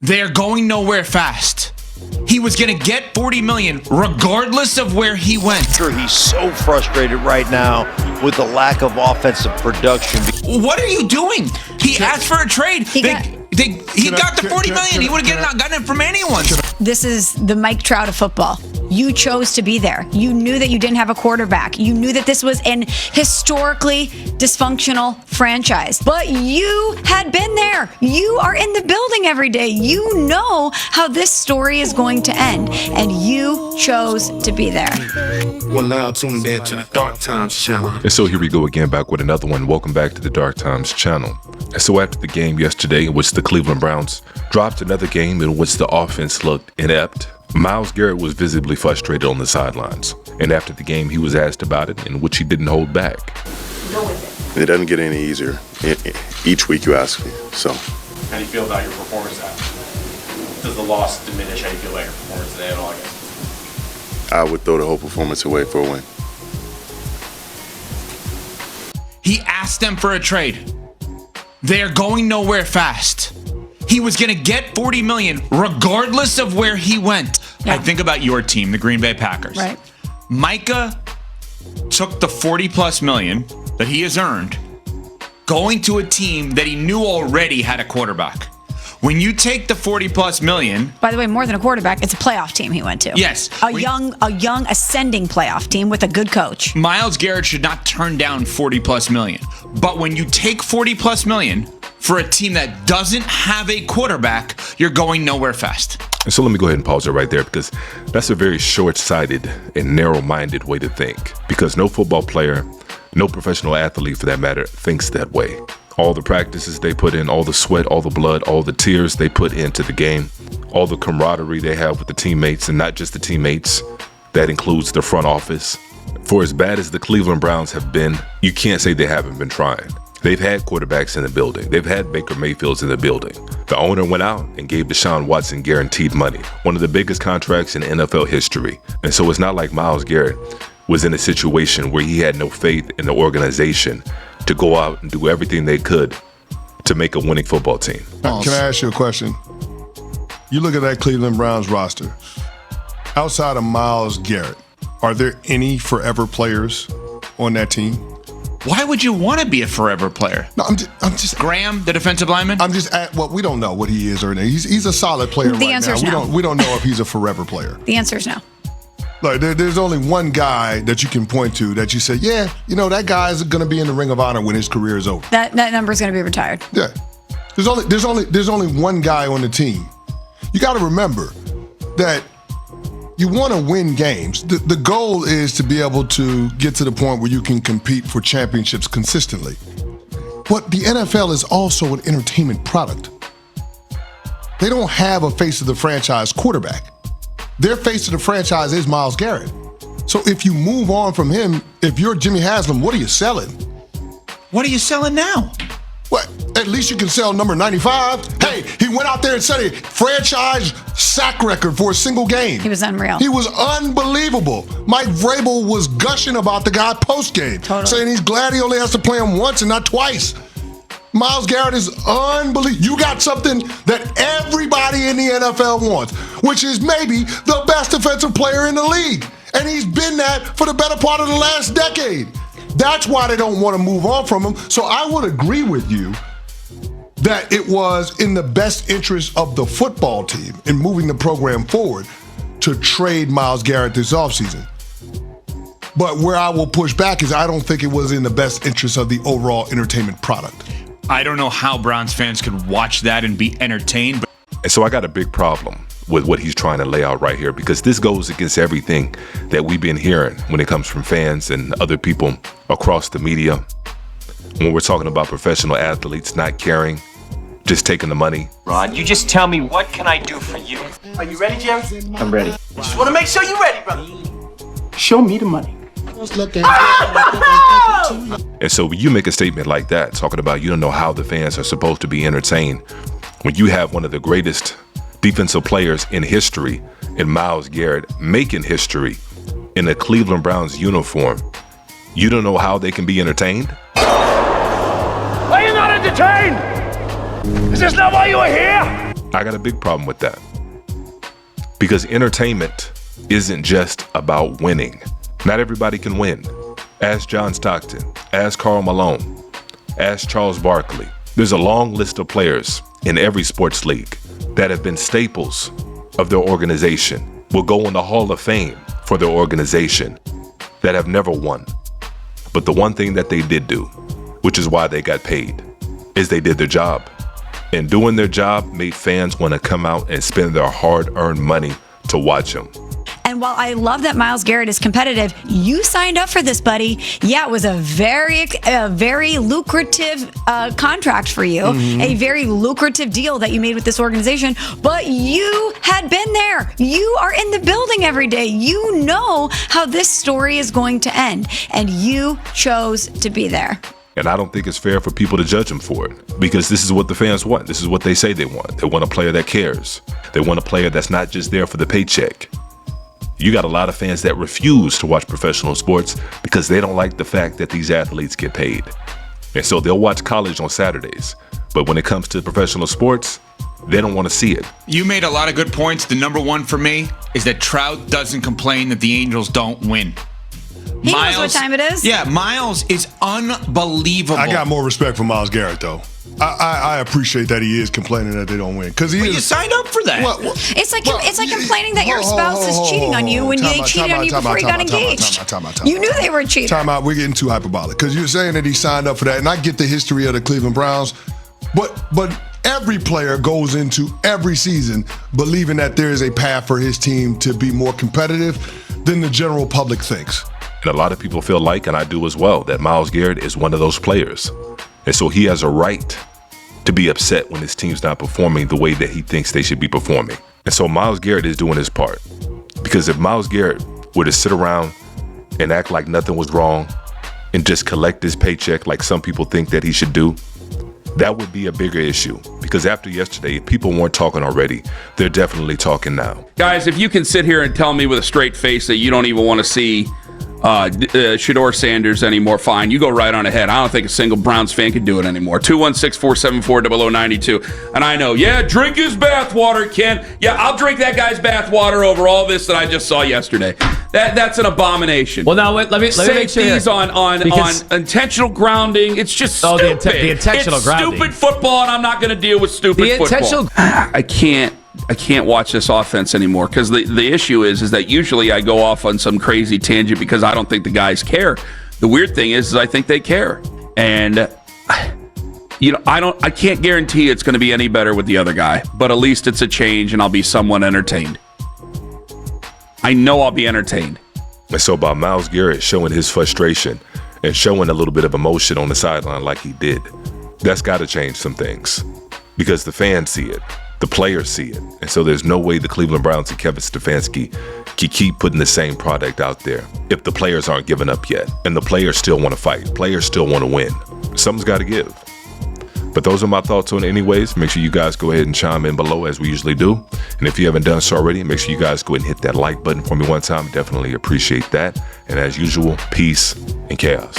They're going nowhere fast. He was going to get $40 million regardless of where he went. He's so frustrated right now with the lack of offensive production. What are you doing? He asked for a trade. He got the $40 million. He would have gotten it from anyone. This is the Mike Trout of football. You chose to be there. You knew that you didn't have a quarterback. You knew that this was an historically dysfunctional franchise. But you had been there. You are in the building every day. You know how this story is going to end. And you chose to be there. Well, now tuned in to the Dark Times channel. And so here we go again, back with another one. Welcome back to the Dark Times channel. And so after the game yesterday, in which the Cleveland Browns dropped another game in which the offense looked inept, Myles Garrett was visibly frustrated on the sidelines. And after the game, he was asked about it, in which he didn't hold back. It doesn't get any easier. Each week you ask me, so. How do you feel about your performance now? Does the loss diminish how you feel about your performance today at all, I guess? I would throw the whole performance away for a win. He asked them for a trade. They're going nowhere fast. He was going to get $40 million regardless of where he went. Yeah. I think about your team, the Green Bay Packers. Right. Micah took the $40+ million that he has earned, going to a team that he knew already had a quarterback. When you take the $40+ million, By the way, more than a quarterback, it's a playoff team he went to. Yes. A young ascending playoff team with a good coach. Myles Garrett should not turn down $40+ million. But when you take $40+ million for a team that doesn't have a quarterback, you're going nowhere fast. And so let me go ahead and pause it right there, because that's a very short-sighted and narrow-minded way to think. Because no football player, no professional athlete for that matter, thinks that way. All the practices they put in, all the sweat, all the blood, all the tears they put into the game, all the camaraderie they have with the teammates, and not just the teammates, that includes the front office. For as bad as the Cleveland Browns have been, you can't say they haven't been trying. They've had quarterbacks in the building. They've had Baker Mayfields in the building. The owner went out and gave Deshaun Watson guaranteed money, one of the biggest contracts in NFL history. And so it's not like Myles Garrett was in a situation where he had no faith in the organization to go out and do everything they could to make a winning football team. Can I ask you a question? You look at that Cleveland Browns roster. Outside of Myles Garrett, are there any forever players on that team? Why would you want to be a forever player? No, I'm just Graham, the defensive lineman? well, we don't know what he is or anything. He's a solid player The right answer now. is no. We don't know if he's a forever player. The answer is no. Look, there's only one guy that you can point to that you say, yeah, that guy is going to be in the Ring of Honor when his career is over. That number is going to be retired. Yeah. There's only one guy on the team. You got to remember that you want to win games. The goal is to be able to get to the point where you can compete for championships consistently. But the NFL is also an entertainment product. They don't have a face of the franchise quarterback. Their face of the franchise is Myles Garrett. So if you move on from him, if you're Jimmy Haslam, what are you selling? What are you selling now? What? At least you can sell number 95. Hey, he went out there and set a franchise sack record for a single game. He was unreal. He was unbelievable. Mike Vrabel was gushing about the guy post-game, saying he's glad he only has to play him once and not twice. Myles Garrett is unbelievable. You got something that everybody in the NFL wants, which is maybe the best defensive player in the league. And he's been that for the better part of the last decade. That's why they don't want to move on from him. So I would agree with you that it was in the best interest of the football team in moving the program forward to trade Myles Garrett this offseason. But where I will push back is I don't think it was in the best interest of the overall entertainment product. I don't know how Browns fans could watch that and be entertained. And so I got a big problem with what he's trying to lay out right here, because this goes against everything that we've been hearing when it comes from fans and other people across the media. When we're talking about professional athletes not caring, just taking the money. Rod, you just tell me, what can I do for you? Are you ready, Jerry? I'm ready. Just want to make sure you're ready, brother. Show me the money. And so when you make a statement like that, talking about you don't know how the fans are supposed to be entertained, when you have one of the greatest defensive players in history in Myles Garrett making history in a Cleveland Browns uniform, you don't know how they can be entertained? Are you not entertained? Is this not why you are here? I got a big problem with that. Because entertainment isn't just about winning. Not everybody can win. Ask John Stockton, ask Karl Malone, ask Charles Barkley. There's a long list of players in every sports league that have been staples of their organization, will go in the Hall of Fame for their organization, that have never won. But the one thing that they did do, which is why they got paid, is they did their job. And doing their job made fans want to come out and spend their hard-earned money to watch them. And while I love that Myles Garrett is competitive, you signed up for this, buddy. Yeah, it was a very lucrative contract for you, a very lucrative deal that you made with this organization. But you had been there. You are in the building every day. You know how this story is going to end, and you chose to be there. And I don't think it's fair for people to judge him for it, because this is what the fans want. This is what they say they want. They want a player that cares. They want a player that's not just there for the paycheck. You got a lot of fans that refuse to watch professional sports because they don't like the fact that these athletes get paid. And so they'll watch college on Saturdays. But when it comes to professional sports, they don't want to see it. You made a lot of good points. The number one for me is that Trout doesn't complain that the Angels don't win. He knows what time it is. Yeah, Myles is unbelievable. I got more respect for Myles Garrett, though. I appreciate that he is complaining that they don't win, because he you signed up for that. It's like complaining that your spouse is cheating on you when they cheated on you before you got engaged. You knew they were cheating. Time out. We're getting too hyperbolic, because you're saying that he signed up for that, and I get the history of the Cleveland Browns, but every player goes into every season believing that there is a path for his team to be more competitive than the general public thinks. And a lot of people feel like, and I do as well, that Myles Garrett is one of those players. And so he has a right to be upset when his team's not performing the way that he thinks they should be performing. And so Myles Garrett is doing his part. Because if Myles Garrett were to sit around and act like nothing was wrong and just collect his paycheck like some people think that he should do, that would be a bigger issue. Because after yesterday, if people weren't talking already, they're definitely talking now. Guys, if you can sit here and tell me with a straight face that you don't even want to see Shedeur Sanders anymore, fine. You go right on ahead. I don't think a single Browns fan can do it anymore. 216-474-0092. And I know, drink his bathwater, Ken. Yeah, I'll drink that guy's bathwater over all this that I just saw yesterday. That's an abomination. Well, now let me make sure. Safeties on intentional grounding. It's just stupid. The intentional grounding. Stupid football, and I'm not going to deal with stupid football. I can't watch this offense anymore, because the issue is that usually I go off on some crazy tangent because I don't think the guys care. The weird thing is I think they care, and I can't guarantee it's going to be any better with the other guy, but at least it's a change, and I'll be somewhat entertained. I know I'll be entertained. And so by Myles Garrett showing his frustration and showing a little bit of emotion on the sideline like he did, that's got to change some things, because the fans see it. The players see it. And so there's no way the Cleveland Browns and Kevin Stefanski can keep putting the same product out there if the players aren't giving up yet. And the players still want to fight. Players still want to win. Something's got to give. But those are my thoughts on it anyways. Make sure you guys go ahead and chime in below as we usually do. And if you haven't done so already, make sure you guys go ahead and hit that like button for me one time. Definitely appreciate that. And as usual, peace and chaos.